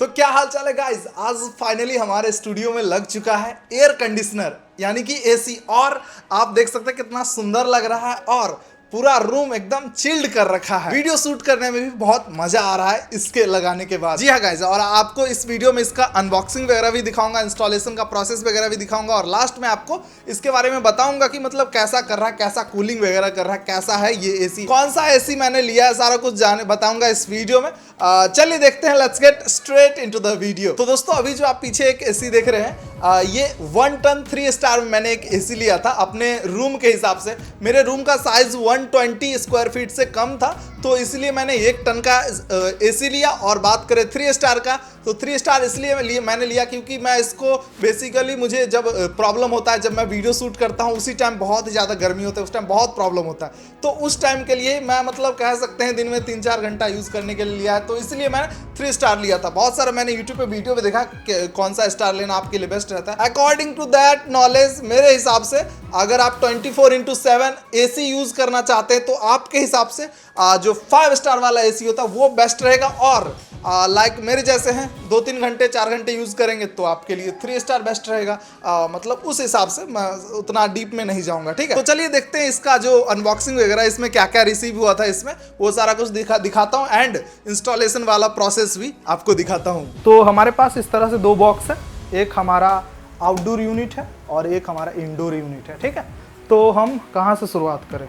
तो क्या हाल चाल है गाइस। आज फाइनली हमारे स्टूडियो में लग चुका है एयर कंडीशनर यानी कि एसी, और आप देख सकते हैं कितना सुंदर लग रहा है और पूरा रूम एकदम चिल्ड कर रखा है। वीडियो शूट करने में भी बहुत मजा आ रहा है इसके लगाने के बाद। जी हाँ गाइस, और आपको इस वीडियो में इसका अनबॉक्सिंग वगैरह भी दिखाऊंगा, इंस्टॉलेशन का प्रोसेस वगैरह भी दिखाऊंगा, और लास्ट में आपको इसके बारे में बताऊंगा कि मतलब कैसा कर रहा है, कैसा कूलिंग वगैरह कर रहा है, कैसा है ये एसी, कौन सा एसी मैंने लिया है, सारा कुछ जाने बताऊंगा इस वीडियो में। चलिए देखते हैं, let's get straight into the video. तो दोस्तों अभी जो आप पीछे एक एसी देख रहे हैं, ये 1 टन 3 स्टार में मैंने एक एसी लिया था अपने रूम के हिसाब से। मेरे रूम का साइज 120 स्क्वायर फीट से कम था, तो इसलिए मैंने 1 टन का एसी लिया। और बात करें 3 स्टार का, तो 3 स्टार इसलिए मैंने लिया क्योंकि मैं इसको बेसिकली, मुझे जब प्रॉब्लम होता है, जब मैं वीडियो शूट करता हूँ उसी टाइम बहुत ही ज़्यादा गर्मी होता है, उस टाइम बहुत प्रॉब्लम होता है, तो उस टाइम के लिए मैं मतलब कह सकते हैं दिन में 3-4 घंटा यूज़ करने के लिए लिया है, तो इसलिए मैंने 3 स्टार लिया था। बहुत सारा मैंने यूट्यूब पे वीडियो पे देखा कौन सा स्टार लेना आपके लिए बेस्ट रहता है। अकॉर्डिंग टू दैट नॉलेज, मेरे हिसाब से अगर आप 24/7 एसी यूज़ करना चाहते हैं तो आपके हिसाब से जो 5 स्टार वाला एसी होता है वो बेस्ट रहेगा। और लाइक मेरे जैसे हैं 2-3 घंटे 4 घंटे यूज़ करेंगे तो आपके लिए 3 स्टार बेस्ट रहेगा। मतलब उस हिसाब से मैं उतना डीप में नहीं जाऊंगा, ठीक है। तो चलिए देखते हैं इसका जो अनबॉक्सिंग वगैरह, इसमें क्या क्या रिसीव हुआ था, इसमें वो सारा कुछ दिखाता हूँ, एंड इंस्टॉलेशन वाला प्रोसेस भी आपको दिखाता हूँ। तो हमारे पास इस तरह से 2 बॉक्स है, एक हमारा आउटडोर यूनिट है और एक हमारा इंडोर यूनिट है, ठीक है। तो हम कहाँ से शुरुआत करें?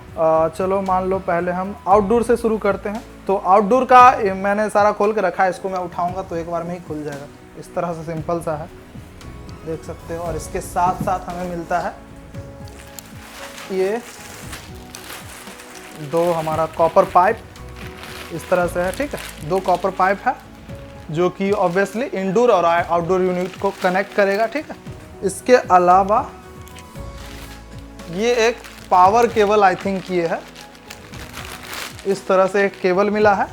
चलो मान लो पहले हम आउटडोर से शुरू करते हैं। तो आउटडोर का मैंने सारा खोल के रखा है, इसको मैं उठाऊंगा तो एक बार में ही खुल जाएगा। इस तरह से सिंपल सा है, देख सकते हो। और इसके साथ साथ हमें मिलता है ये 2 हमारा कॉपर पाइप, इस तरह से है, ठीक है। 2 कॉपर पाइप है जो कि ऑब्वियसली इंडोर और आउटडोर यूनिट को कनेक्ट करेगा, ठीक है। इसके अलावा ये एक पावर केबल, आई थिंक ये है, इस तरह से एक केबल मिला है,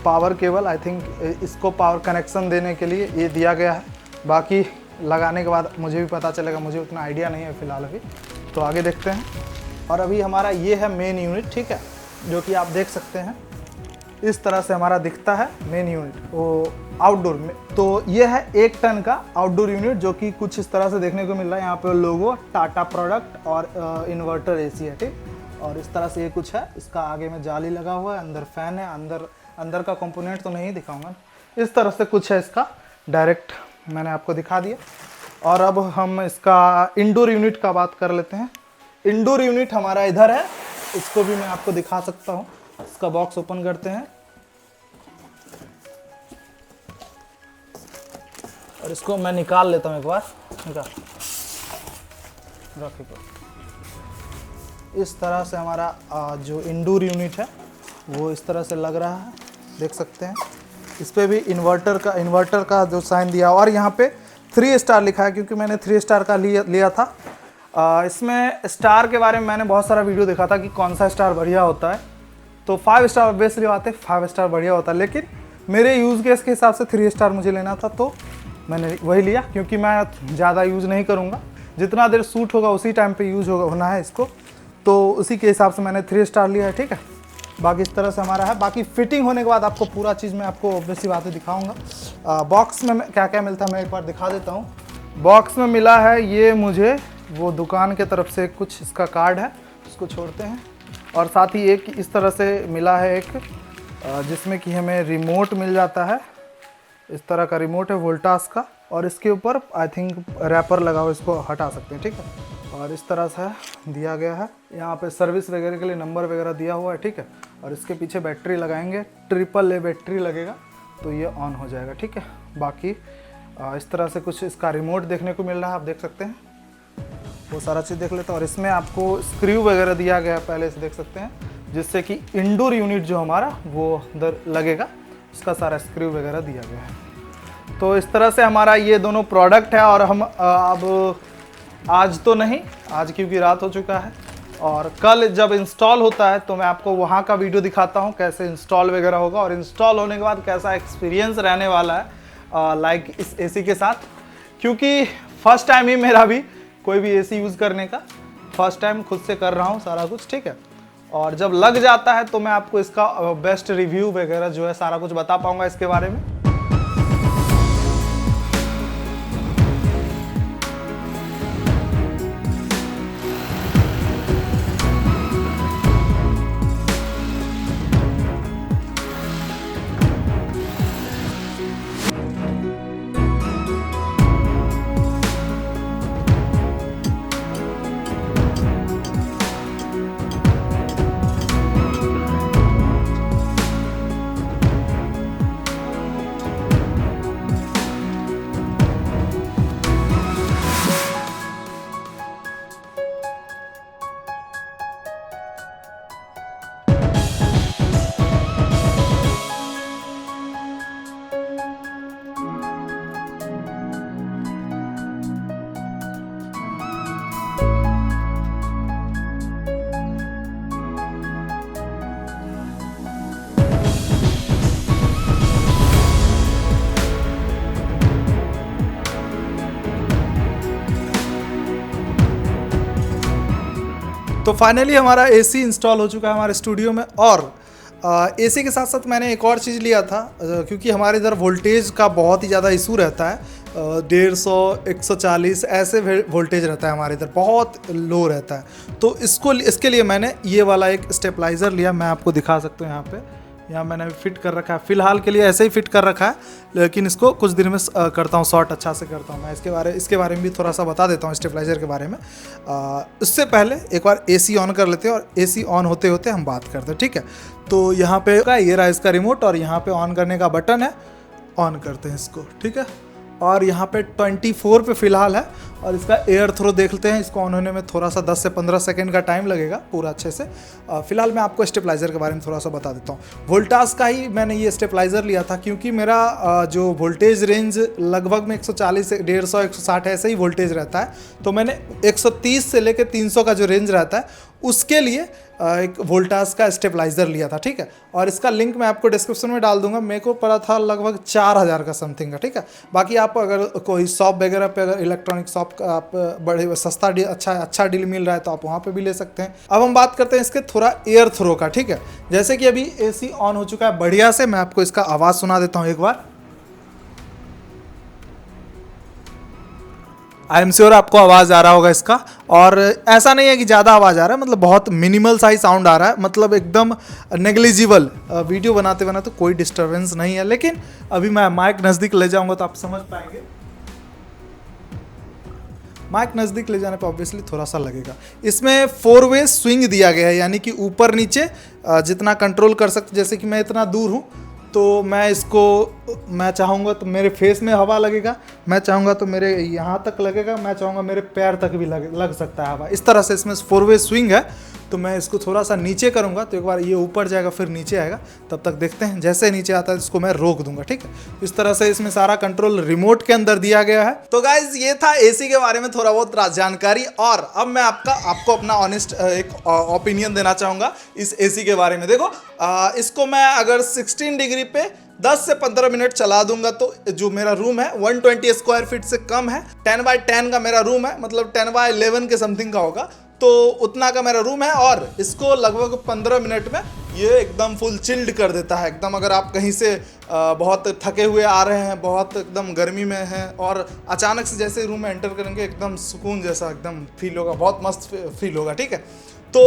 पावर केबल। आई थिंक इसको पावर कनेक्शन देने के लिए ये दिया गया है। बाकी लगाने के बाद मुझे भी पता चलेगा, मुझे उतना आइडिया नहीं है फिलहाल अभी। तो आगे देखते हैं। और अभी हमारा ये है मेन यूनिट, ठीक है, जो कि आप देख सकते हैं इस तरह से हमारा दिखता है मेन यूनिट वो आउटडोर में। तो ये है 1 टन का आउटडोर यूनिट, जो कि कुछ इस तरह से देखने को मिल रहा है। यहाँ पे लोगो टाटा प्रोडक्ट और इन्वर्टर एसी है, ठीक। और इस तरह से ये कुछ है। इसका आगे में जाली लगा हुआ है, अंदर फैन है, अंदर का कंपोनेंट तो नहीं दिखाऊंगा। इस तरह से कुछ है इसका, डायरेक्ट मैंने आपको दिखा दिया। और अब हम इसका इंडोर यूनिट का बात कर लेते हैं। इंडोर यूनिट हमारा इधर है, इसको भी मैं आपको दिखा सकता हूँ। इसका बॉक्स ओपन करते हैं और इसको मैं निकाल लेता हूँ एक बार। निकाल, इस तरह से हमारा जो इंडोर यूनिट है वो इस तरह से लग रहा है, देख सकते हैं। इस पे भी इन्वर्टर का जो साइन दिया, और यहाँ पे 3 स्टार लिखा है क्योंकि मैंने 3 स्टार का लिया था। इसमें स्टार के बारे में मैंने बहुत सारा वीडियो देखा था कि कौन सा स्टार बढ़िया होता है। तो 5 स्टार ऑब्वियसली आते, 5 स्टार बढ़िया होता है, लेकिन मेरे यूज़ केस के हिसाब से 3 स्टार मुझे लेना था, तो मैंने वही लिया। क्योंकि मैं ज़्यादा यूज़ नहीं करूँगा, जितना देर शूट होगा उसी टाइम पे यूज़ होना है इसको, तो उसी के हिसाब से मैंने 3 स्टार लिया है, ठीक है। बाकी इस तरह से हमारा है। बाकी फिटिंग होने के बाद आपको पूरा चीज़ मैं आपको ऑब्वियसली बातें दिखाऊँगा। बॉक्स में क्या क्या मिलता है मैं एक बार दिखा देता हूँ। बॉक्स में मिला है ये मुझे वो दुकान के तरफ से कुछ इसका कार्ड है, उसको छोड़ते हैं। और साथ ही एक इस तरह से मिला है एक, जिसमें कि हमें रिमोट मिल जाता है। इस तरह का रिमोट है वोल्टास का, और इसके ऊपर आई थिंक रैपर लगा हुआ, इसको हटा सकते हैं, ठीक है। और इस तरह से दिया गया है। यहाँ पे सर्विस वगैरह के लिए नंबर वगैरह दिया हुआ है, ठीक है। और इसके पीछे बैटरी लगाएंगे, AAA बैटरी लगेगा तो ये ऑन हो जाएगा, ठीक है। बाकी इस तरह से कुछ इसका रिमोट देखने को मिल रहा है, आप देख सकते हैं। वो सारा चीज़ देख लेते हैं। और इसमें आपको स्क्रू वगैरह दिया गया है पहले से, देख सकते हैं, जिससे कि इंडोर यूनिट जो हमारा वो अंदर लगेगा, उसका सारा स्क्रू वगैरह दिया गया है। तो इस तरह से हमारा ये दोनों प्रोडक्ट है। और हम अब आज तो नहीं, आज क्योंकि रात हो चुका है, और कल जब इंस्टॉल होता है तो मैं आपको वहाँ का वीडियो दिखाता हूँ कैसे इंस्टॉल वगैरह होगा, और इंस्टॉल होने के बाद कैसा एक्सपीरियंस रहने वाला है लाइक इस एसी के साथ। क्योंकि फर्स्ट टाइम ही मेरा भी कोई भी एसी यूज़ करने का, फर्स्ट टाइम खुद से कर रहा हूँ सारा कुछ, ठीक है। और जब लग जाता है तो मैं आपको इसका बेस्ट रिव्यू वगैरह जो है सारा कुछ बता पाऊँगा इसके बारे में। तो फाइनली हमारा एसी इंस्टॉल हो चुका है हमारे स्टूडियो में। और एसी के साथ साथ मैंने एक और चीज़ लिया था, क्योंकि हमारे इधर वोल्टेज का बहुत ही ज़्यादा इशू रहता है। 150 140 ऐसे वोल्टेज रहता है हमारे इधर, बहुत लो रहता है। तो इसके लिए मैंने ये वाला एक स्टेबलाइज़र लिया, मैं आपको दिखा सकता हूँ। यहाँ मैंने फिट कर रखा है, फिलहाल के लिए ऐसे ही फिट कर रखा है, लेकिन इसको कुछ दिन में करता हूँ शॉर्ट, अच्छा से करता हूँ। मैं इसके बारे में भी थोड़ा सा बता देता हूँ, स्टेबलाइज़र के बारे में। उससे पहले एक बार एसी ऑन कर लेते हैं, और एसी ऑन होते होते हम बात करते हैं, ठीक है। तो यहाँ पे ये रहा इसका रिमोट, और यहाँ पे ऑन करने का बटन है, ऑन करते हैं इसको, ठीक है। और यहाँ पे 24 पे फ़िलहाल है, और इसका एयर थ्रो देख लेते हैं। इसको ऑन होने में थोड़ा सा 10 से 15 सेकंड का टाइम लगेगा पूरा अच्छे से। फ़िलहाल मैं आपको स्टेबलाइज़र के बारे में थोड़ा सा बता देता हूँ। वोल्टास का ही मैंने ये स्टेबलाइज़र लिया था, क्योंकि मेरा जो वोल्टेज रेंज लगभग में 140 150 160 ऐसे ही वोल्टेज रहता है। तो मैंने 130 से लेकर 300 का जो रेंज रहता है उसके लिए एक वोल्टास का स्टेबलाइज़र लिया था, ठीक है। और इसका लिंक मैं आपको डिस्क्रिप्शन में डाल दूंगा। मेरे को पड़ा था लगभग 4000 का समथिंग का, ठीक है। बाकी आप अगर कोई शॉप वगैरह पे, अगर इलेक्ट्रॉनिक शॉप का आप बड़े सस्ता डील, अच्छा डील मिल रहा है, तो आप वहाँ पे भी ले सकते हैं। अब हम बात करते हैं इसके थोड़ा एयर थ्रो का, ठीक है। जैसे कि अभी एसी ऑन हो चुका है बढ़िया से, मैं आपको इसका आवाज़ सुना देता हूँ एक बार। आई एम श्योर आपको आवाज़ आ रहा होगा इसका। और ऐसा नहीं है कि ज़्यादा आवाज़ आ रहा है, मतलब बहुत मिनिमल सा ही साउंड आ रहा है, मतलब एकदम नेग्लिजिबल। वीडियो बनाते बनाते कोई डिस्टर्बेंस नहीं है। लेकिन अभी मैं माइक नज़दीक ले जाऊंगा तो आप समझ पाएंगे। माइक नज़दीक ले जाने पर ऑब्वियसली थोड़ा सा लगेगा। इसमें 4 वे स्विंग दिया गया है, यानी कि ऊपर नीचे जितना कंट्रोल कर सकते। जैसे कि मैं इतना दूर हूँ, तो मैं चाहूँगा तो मेरे फेस में हवा लगेगा, मैं चाहूँगा तो मेरे यहाँ तक लगेगा, मैं चाहूँगा मेरे पैर तक भी लग सकता है हवा। इस तरह से इसमें 4 वे स्विंग है। तो मैं इसको थोड़ा सा नीचे करूँगा तो एक बार ये ऊपर जाएगा, फिर नीचे आएगा। तब तक देखते हैं, जैसे नीचे आता है इसको मैं रोक दूंगा, ठीक है। इस तरह से इसमें सारा कंट्रोल रिमोट के अंदर दिया गया है। तो गाइज ये था एसी के बारे में थोड़ा बहुत जानकारी। और अब मैं आपको अपना ऑनेस्ट एक ओपिनियन देना चाहूँगा इस एसी के बारे में। देखो, इसको मैं अगर 16 डिग्री पे 10 से 15 मिनट चला दूंगा तो जो मेरा रूम है 120 स्क्वायर फीट से कम है। 10x10 का मेरा रूम है, मतलब 10x11 के समथिंग का होगा, तो उतना का मेरा रूम है। और इसको लगभग 15 मिनट में ये एकदम फुल चिल्ड कर देता है एकदम। अगर आप कहीं से बहुत थके हुए आ रहे हैं, बहुत एकदम गर्मी में हैं, और अचानक से जैसे रूम में एंटर करेंगे एकदम सुकून जैसा एकदम फील होगा, बहुत मस्त फील होगा, ठीक है। तो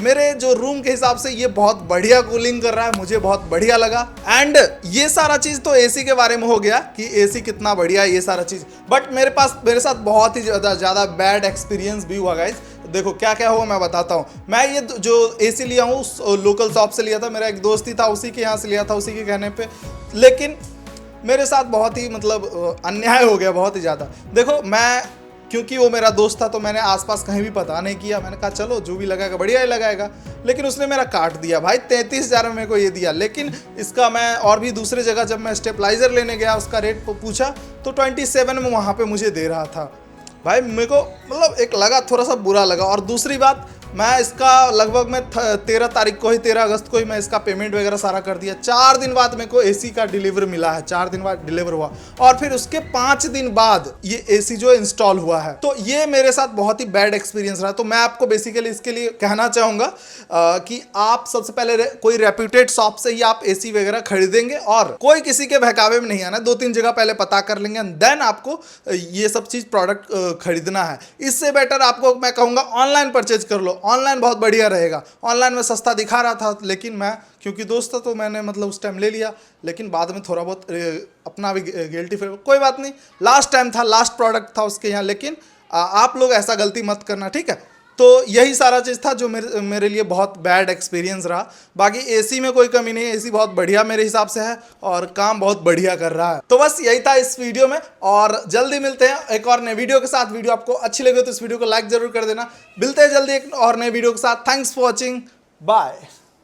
मेरे जो रूम के हिसाब से ये बहुत बढ़िया कूलिंग कर रहा है, मुझे बहुत बढ़िया लगा। एंड ये सारा चीज़ तो एसी के बारे में हो गया कि एसी कितना बढ़िया है, ये सारा चीज़। बट मेरे साथ बहुत ही ज़्यादा बैड एक्सपीरियंस भी हुआ गाइज। देखो क्या क्या हुआ मैं बताता हूँ। मैं ये जो एसी लिया हूँ लोकल शॉप से लिया था, मेरा एक दोस्त ही था, उसी के यहाँ से लिया था, उसी के कहने पे। लेकिन मेरे साथ बहुत ही मतलब अन्याय हो गया, बहुत ही ज़्यादा। देखो, मैं क्योंकि वो मेरा दोस्त था तो मैंने आसपास कहीं भी पता नहीं किया। मैंने कहा चलो जो भी लगाएगा बढ़िया ही लगाएगा, लेकिन उसने मेरा काट दिया भाई। 33,000 में मेरे को ये दिया। लेकिन इसका मैं और भी दूसरे जगह जब मैं स्टेबलाइज़र लेने गया, उसका रेट पूछा तो 27 में वहाँ पे मुझे दे रहा था भाई। मेरे को मतलब एक लगा, थोड़ा सा बुरा लगा। और दूसरी बात, मैं इसका लगभग मैं 13 तारीख को ही, 13 अगस्त को ही मैं इसका पेमेंट वगैरह सारा कर दिया। 4 दिन बाद मेरे को एसी का डिलीवर मिला है, 4 दिन बाद डिलीवर हुआ, और फिर उसके 5 दिन बाद ये एसी जो इंस्टॉल हुआ है। तो ये मेरे साथ बहुत ही बैड एक्सपीरियंस रहा। तो मैं आपको बेसिकली इसके लिए कहना चाहूँगा कि आप सबसे पहले कोई रेप्यूटेड शॉप से ही आप एसी वगैरह खरीदेंगे, और कोई किसी के बहकावे में नहीं आना। 2-3 जगह पहले पता कर लेंगे, देन आपको ये सब चीज़ प्रोडक्ट खरीदना है। इससे बेटर आपको मैं कहूँगा ऑनलाइन परचेज कर लो। ऑनलाइन बहुत बढ़िया रहेगा। ऑनलाइन में सस्ता दिखा रहा था, लेकिन मैं क्योंकि दोस्त था तो मैंने मतलब उस टाइम ले लिया, लेकिन बाद में थोड़ा बहुत अपना भी गिल्टी फील। कोई बात नहीं, लास्ट टाइम था, लास्ट प्रोडक्ट था उसके यहाँ। लेकिन आप लोग ऐसा गलती मत करना, ठीक है। तो यही सारा चीज़ था जो मेरे लिए बहुत बैड एक्सपीरियंस रहा। बाकी एसी में कोई कमी नहीं है, एसी बहुत बढ़िया मेरे हिसाब से है, और काम बहुत बढ़िया कर रहा है। तो बस यही था इस वीडियो में, और जल्दी मिलते हैं एक और नए वीडियो के साथ। वीडियो आपको अच्छी लगे तो इस वीडियो को लाइक जरूर कर देना। मिलते हैं जल्दी एक और नए वीडियो के साथ। Thanks for watching, bye.